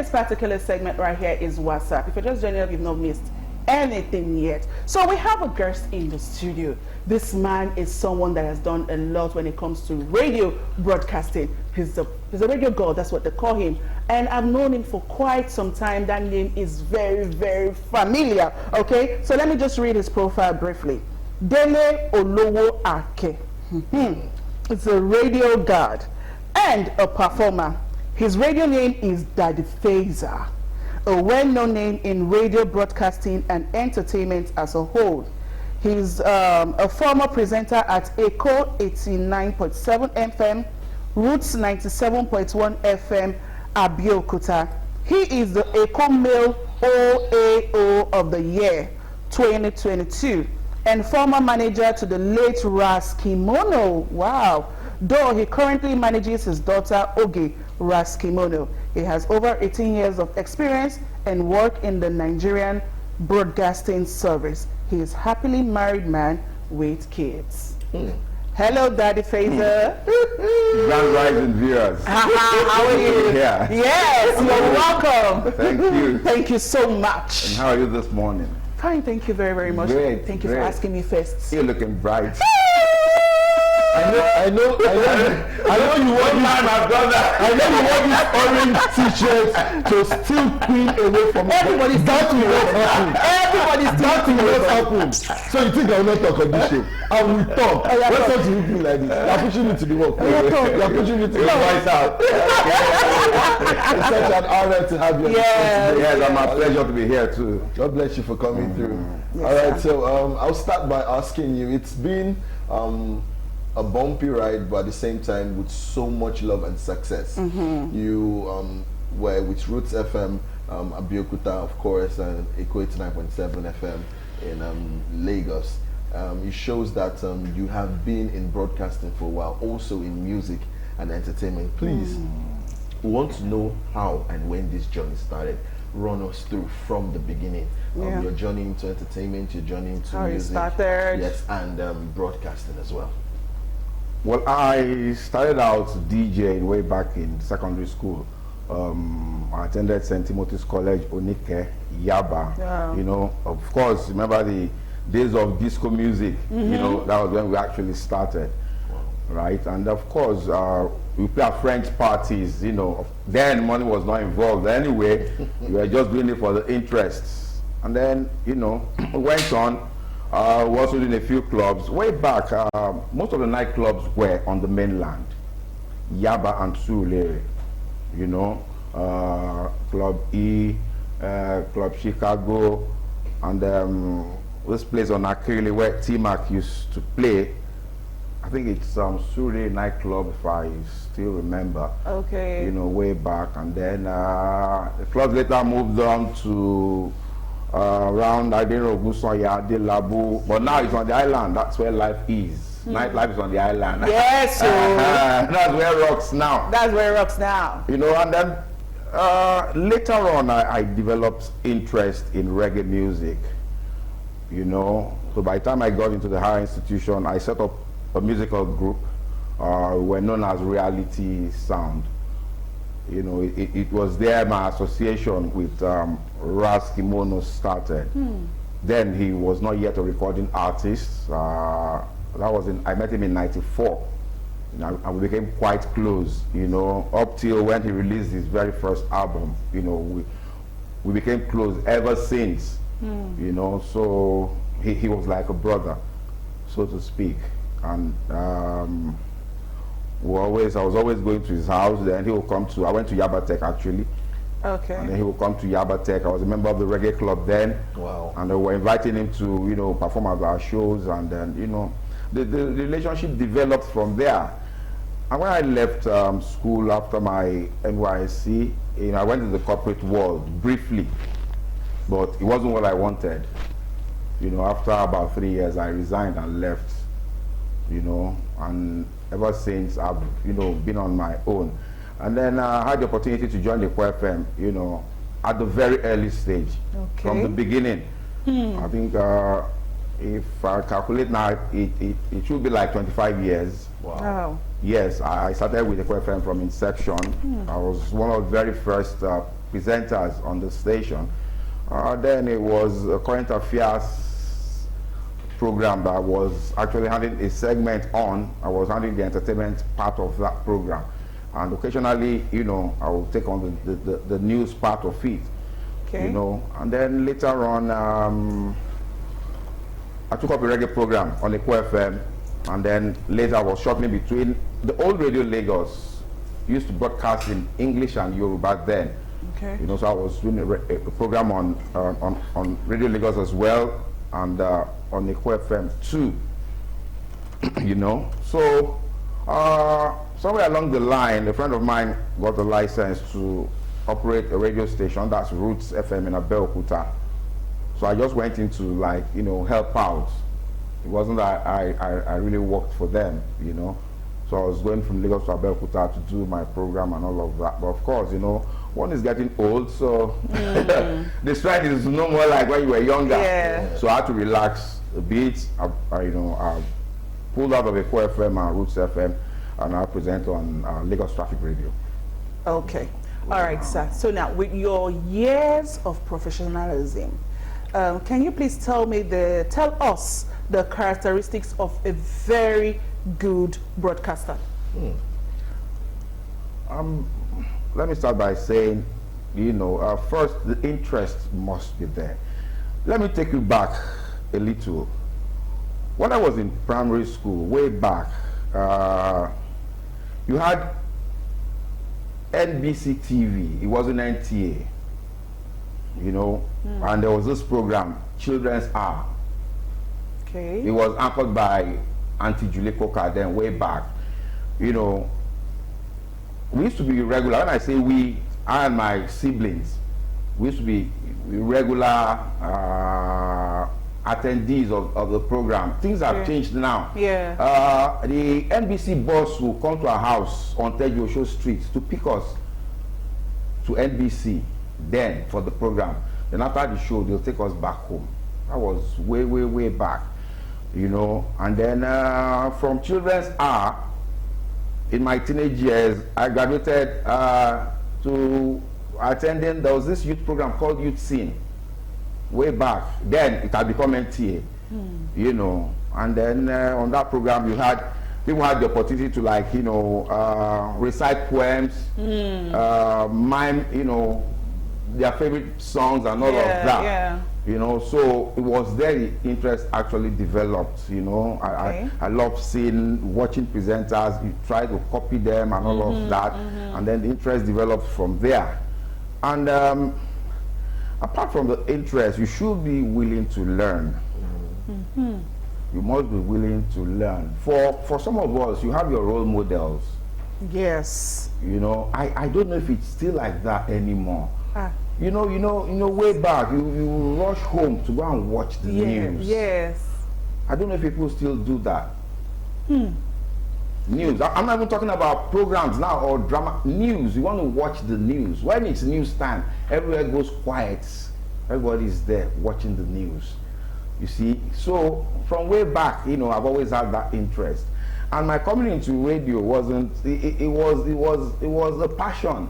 this particular segment right here is WhatsApp. If you're just joining up, you've not missed anything yet. So we have a guest in the studio. This man is someone that has done a lot when it comes to radio broadcasting. He's a radio god, that's what they call him. And I've known him for quite some time. That name is very, very familiar. Okay, so let me just read his profile briefly. Dele Olowo Ake. It's a radio god and a performer. His radio name is Daddy Faizer, a well-known name in radio broadcasting and entertainment as a whole. He's a former presenter at Echo 89.7 FM, Roots 97.1 FM, Abeokuta. He is the Echo Male OAO of the year 2022 and former manager to the late Ras Kimono. Wow. Though he currently manages his daughter Oge Ras Kimono. He has over 18 years of experience and work in the Nigerian broadcasting service. He is happily married man with kids. Hello, Daddy Faizer. Grand rising viewers. How are you? Yeah. Yes, you're welcome. Thank you. Thank you so much. And how are you this morning? Fine, thank you very, very much. Great, thank you for asking me first. You're looking bright. I know you want my brother. I know you want this orange t-shirt to steal Queen away from me. Everybody's doubting what happened. Everybody's doubting what happened. So you think I will not talk on this show? I will talk. What's up to you doing like this? You're pushing me to the work. You're pushing me to the voice out. It's such an honor to have you. Yes. Yes, I'm a pleasure to be here too. God bless you for coming through. Yes, all right, so I'll start by asking you. It's been a bumpy ride, but at the same time with so much love and success. You were with Roots FM, Abeokuta, of course, and Echo 89.7 FM in Lagos. It shows that you have been in broadcasting for a while, also in music and entertainment. Please, we want to know how and when this journey started. Run us through from the beginning. Your journey into entertainment, your journey into how music. How you started. Yes, and broadcasting as well. Well, I started out DJing way back in secondary school. I attended St. Timothy's College, Onike, Yaba. Wow. You know, of course, remember the days of disco music. You know, that was when we actually started. Right? And of course, we play at friends' parties. You know, then money was not involved. Anyway, we were just doing it for the interests. And then, you know, we went on. We also did a few clubs. Way back, most of the nightclubs were on the mainland. Yaba and Surulere, you know, Club E, Club Chicago, and this place on Akili where T-Mac used to play. I think it's Surulere nightclub, if I still remember. Okay. You know, way back. And then the club later moved on to around, I don't know, Gusoya, De Labu, but now it's on the island. That's where life is. Nightlife is on the island. Yes, so that's where it rocks now. That's where it rocks now. You know, and then later on, I developed interest in reggae music. You know, so by the time I got into the higher institution, I set up a musical group. We were known as Reality Sound. You know, it was there my association with Ras Kimono started. Then he was not yet a recording artist. I met him in '94. You know, and we became quite close, you know, up till when he released his very first album. You know, we became close ever since. You know, so he was like a brother, so to speak. And I was always going to his house. Then he would come to, I went to Yaba Tech actually. Okay. And then he would come to Yaba Tech. I was a member of the reggae club then. Wow. And they were inviting him to, you know, perform at our shows. And then, you know, the relationship developed from there. And when I left school after my NYSC, you know, I went to the corporate world briefly, but it wasn't what I wanted. You know, after about 3 years, I resigned and left, you know, and ever since I've, you know, been on my own. And then I had the opportunity to join the FM, you know, at the very early stage, from the beginning. I think, if I calculate now, it should be like 25 years. Wow. Yes, I started with Echo FM from inception. I was one of the very first presenters on the station. Then it was a current affairs program that was actually handling a segment on. I was handling the entertainment part of that program. And occasionally, you know, I will take on the news part of it. Okay. You know, and then later on, I took up a reggae program on Echo FM, and then later I was shuttling between the old Radio Lagos. Used to broadcast in English and Yoruba then. Okay. You know, so I was doing a program on Radio Lagos as well, and on Echo FM too. You know, so somewhere along the line, a friend of mine got the license to operate a radio station, that's Roots FM in Abeokuta. So I just went into, like, you know, help out. It wasn't that I really worked for them, you know. So I was going from Lagos to Abeokuta to do my program and all of that. But of course, you know, one is getting old, so the strength is no more like when you were younger. Yeah. So I had to relax a bit. I pulled out of Echo FM and Roots FM, and I present on Lagos Traffic Radio. Okay. All right, sir. So now, with your years of professionalism, can you please tell us the characteristics of a very good broadcaster? Let me start by saying, you know, first, the interest must be there. Let me take you back a little. When I was in primary school, way back, you had NBC TV. It wasn't NTA, you know, and there was this program, Children's Hour. Okay. It was anchored by Auntie Julie Coker then, way back. You know, we used to be regular. When I say we, I and my siblings, we used to be regular attendees of the program. Things have changed now. Yeah. The NBC boss will come to our house on Tejo Street to pick us to NBC then for the program. Then after the show, they'll take us back home. That was way, way, way back, you know. And then from Children's Hour, in my teenage years, I graduated to attending, there was this youth program called Youth Scene. Way back then, it had become NTA, you know, and then on that program people had the opportunity to, like, you know, recite poems, mime, you know, their favorite songs and all of that, you know. So it was there the interest actually developed, you know. I love watching presenters, you try to copy them and all of that, and then the interest developed from there. And apart from the interest, you should be willing to learn. You must be willing to learn. For some of us, you have your role models. Yes. You know, I don't know if it's still like that anymore. You know, way back, you rush home to go and watch the news. Yes. I don't know if people still do that. News. I'm not even talking about programs now or drama. News. You want to watch the news. When it's news time, everywhere goes quiet. Everybody's there watching the news. You see? So from way back, you know, I've always had that interest. And my coming into radio wasn't, it was a passion.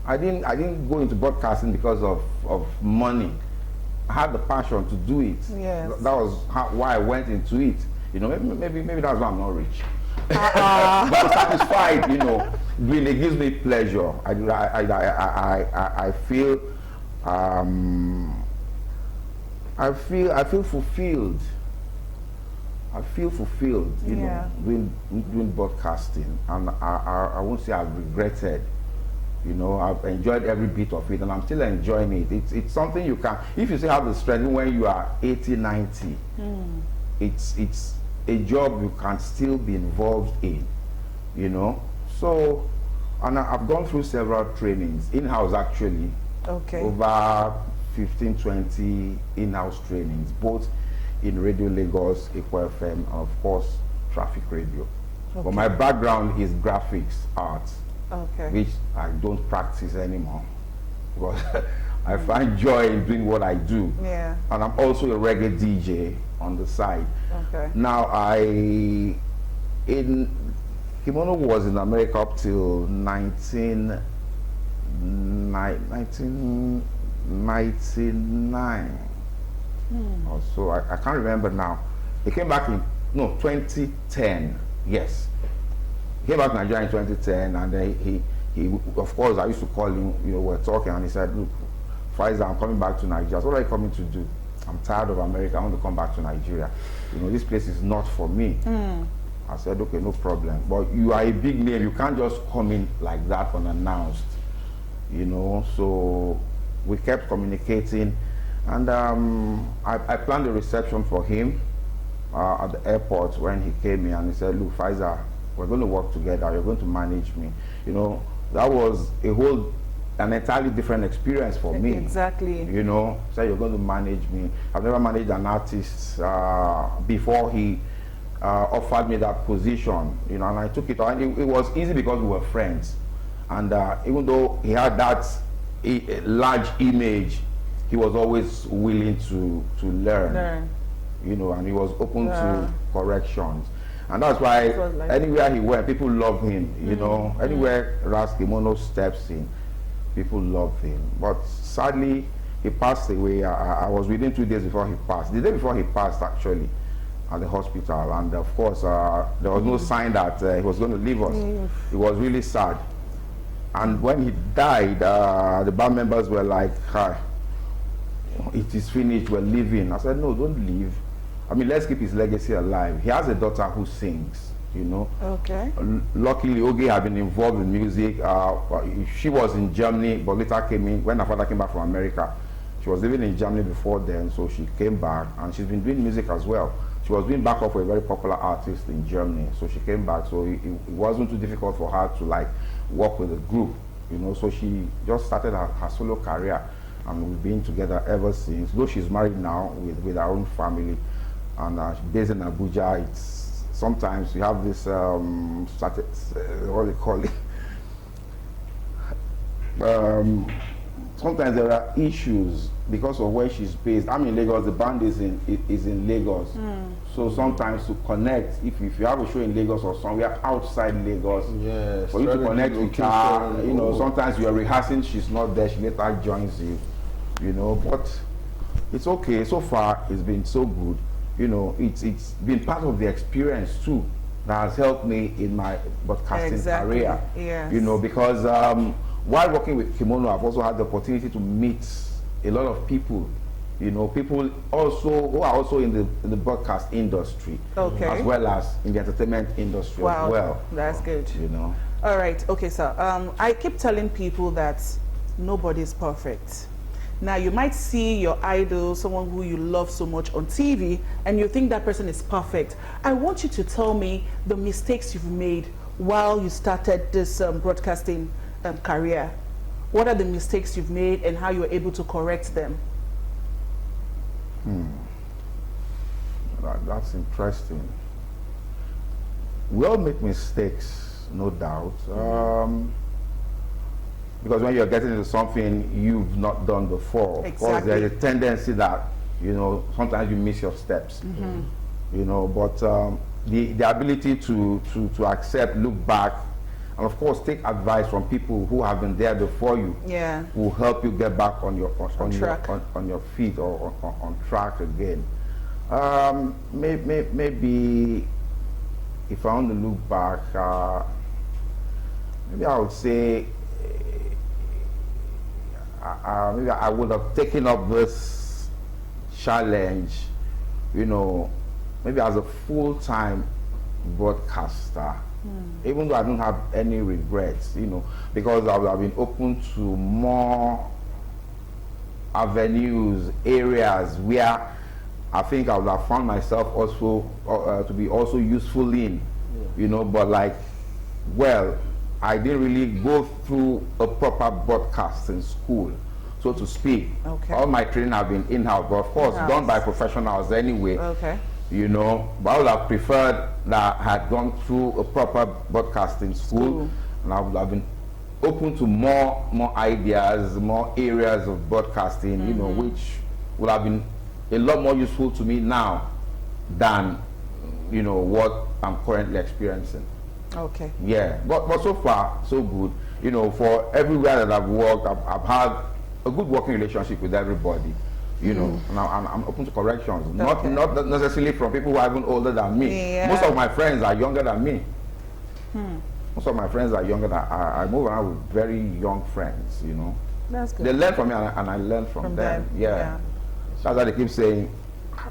I didn't go into broadcasting because of money. I had the passion to do it. Yes. That was why I went into it. You know, maybe that's why I'm not rich. But I'm satisfied, you know. Really, it gives me pleasure. I feel fulfilled. I feel fulfilled, you know, doing broadcasting, and I won't say I've regretted. You know, I've enjoyed every bit of it, and I'm still enjoying it. It's something you can, if you still have the strength when you are 80, 90, it's a job you can still be involved in, you know. So, and I've gone through several trainings, in-house actually, over 15, 20 in-house trainings, both in Radio Lagos, Echo FM, and of course, Traffic Radio. But my background is graphics, art, which I don't practice anymore. Because I find joy in doing what I do. Yeah. And I'm also a reggae DJ on the side. Okay. Now, Kimono was in America up till 1999 or so. I can't remember now. He came back in 2010. Yes, he came back to Nigeria in 2010, and then he of course I used to call him. You know, we're talking, and he said, "Look, Faizer, I'm coming back to Nigeria." So what are you coming to do? I'm tired of America. I want to come back to Nigeria. You know, this place is not for me. I said, okay, no problem. But you are a big name. You can't just come in like that unannounced. You know, so we kept communicating, and I planned a reception for him at the airport when he came in, and he said, "Look, Faizer, we're going to work together. You're going to manage me." You know, that was an entirely different experience for me. Exactly. You know, so you're going to manage me. I've never managed an artist before he offered me that position, you know, and I took it on. It was easy because we were friends, and even though he had that large image, he was always willing to learn, you know, and he was open to corrections, and that's why anywhere he went, people love him, you know. Anywhere Ras Kimono steps in, people love him. But sadly, he passed away. I was within 2 days before he passed. The day before he passed, actually, at the hospital, and of course there was no sign that he was going to leave us. It was really sad. And when he died, the band members were like, "It is finished, we're leaving." I said, "No, don't leave. I mean, let's keep his legacy alive." He has a daughter who sings, you know. Okay. Luckily, Oge had been involved in music. She was in Germany, but later came in when her father came back from America. She was living in Germany before then, so she came back, and she's been doing music as well. She was doing backup for a very popular artist in Germany, so she came back. So it wasn't too difficult for her to like work with a group, you know. So she just started her solo career, and we've been together ever since. Though she's married now with her own family, and she's based in Abuja. It's sometimes you have this what do you call it? Sometimes there are issues because of where she's based. I'm in Lagos. The band is in Lagos. So sometimes to connect, if you have a show in Lagos or somewhere outside Lagos, yes, for you to connect with her, you know, sometimes you are rehearsing, she's not there, she later joins you, you know. But it's okay. So far, it's been so good. You know, it's been part of the experience too that has helped me in my broadcasting career. Yes. You know, because while working with Kimono, I've also had the opportunity to meet a lot of people, you know, people also who are also in the broadcast industry, as well as in the entertainment industry as well. That's good. You know. All right. Okay, sir. I keep telling people that nobody's perfect. Now, you might see your idol, someone who you love so much on TV, and you think that person is perfect. I want you to tell me the mistakes you've made while you started this broadcasting career. What are the mistakes you've made and how you were able to correct them? That's interesting. We all make mistakes, no doubt. Because when you're getting into something you've not done before, of course there's a tendency that, you know, sometimes you miss your steps. You know, but the ability to accept, look back, and of course take advice from people who have been there before you, will help you get back on your feet or on track again. Maybe if I want to look back, maybe I would say maybe I would have taken up this challenge, you know, maybe as a full-time broadcaster. Even though I don't have any regrets, you know, because I would have been open to more avenues, areas where I think I would have found myself also to be also useful in, you know. But like, well, I didn't really go through a proper broadcasting school, so to speak. All my training have been in-house, but of course done by professionals anyway. You know, but I would have preferred that I had gone through a proper broadcasting school, and I would have been open to more ideas, more areas of broadcasting, you know, which would have been a lot more useful to me now than, you know, what I'm currently experiencing. Okay. Yeah, but so far so good. You know, for everywhere that I've worked, I've had a good working relationship with everybody. You know, and I'm open to corrections. Okay. Not necessarily from people who are even older than me. Yeah. Most of my friends are younger than me. Most of my friends are younger than I move around with very young friends. You know, That's good. they learn from me and I learn from them. Yeah. That's why they keep saying,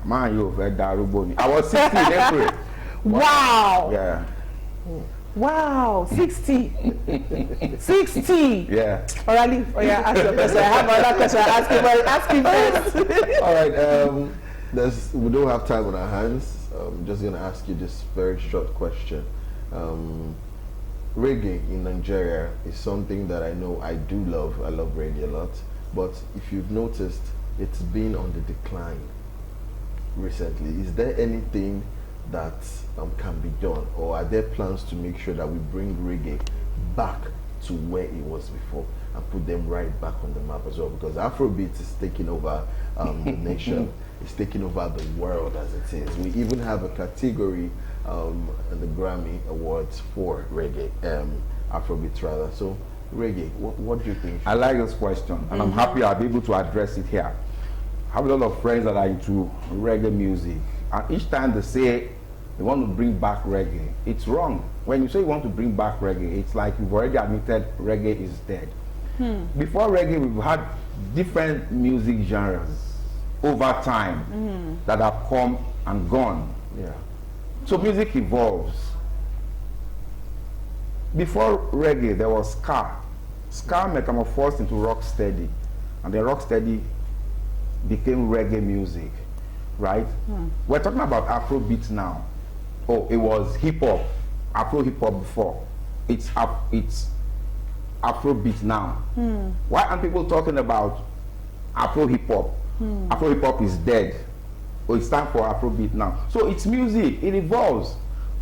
"Man, you're very daruboni." I was 60 in April. Wow. Yeah. Wow. 60. 60. Yeah. Orally, oh yeah, ask your question. I have another question. Ask him first. All right, we don't have time on our hands. I'm just going to ask you this very short question. Reggae in Nigeria is something that I know I do love. I love reggae a lot. But if you've noticed, it's been on the decline recently. Is there anything that can be done, or are there plans to make sure that we bring reggae back to where it was before and put them right back on the map as well? Because Afrobeat is taking over the nation, it's taking over the world as it is. We even have a category in the Grammy Awards for reggae, Afrobeat rather. So reggae, what do you think? I like this question, and I'm happy I'll be able to address it here. I have a lot of friends that are into reggae music, and each time they say they want to bring back reggae, it's wrong. When you say you want to bring back reggae, it's like you've already admitted reggae is dead. Before reggae, we've had different music genres over time that have come and gone. Yeah. So music evolves. Before reggae, there was ska. Ska metamorphosed into rocksteady, and then rocksteady became reggae music, right? We're talking about Afrobeat now. Oh, it was hip hop, Afro hip hop before. It's Afrobeat now. Why aren't people talking about Afro hip hop? Afro hip hop is dead. Oh, it's time for Afrobeat now. So it's music, it evolves.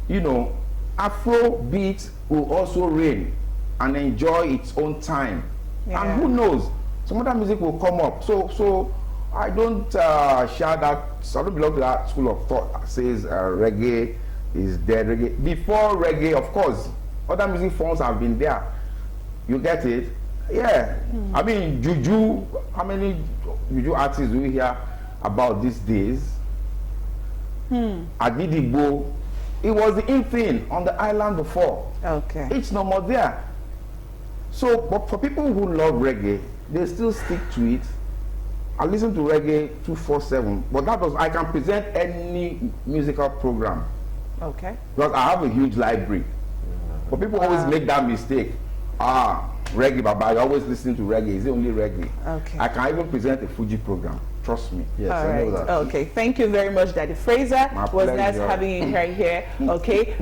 You know, Afrobeat will also reign and enjoy its own time. Yeah. And who knows, some other music will come up. So I don't share that. So I don't belong to that school of thought that says reggae is dead. Reggae. Before reggae, of course, other music forms have been there. You get it? Yeah. I mean, juju. How many juju artists do we hear about these days? Agidigbo. It was the in thing on the island before. Okay. It's no more there. So, but for people who love reggae, they still stick to it. I listen to reggae 247, but that does, I can present any musical program. Okay. Because I have a huge library. But people always make that mistake. Reggae, Baba, I always listen to reggae. Is it only reggae? Okay. I can even present a Fuji program. Trust me. Yes, All I know right. that. Okay. Thank you very much, Daddy Faizer. My It was nice pleasure. having you here. Okay.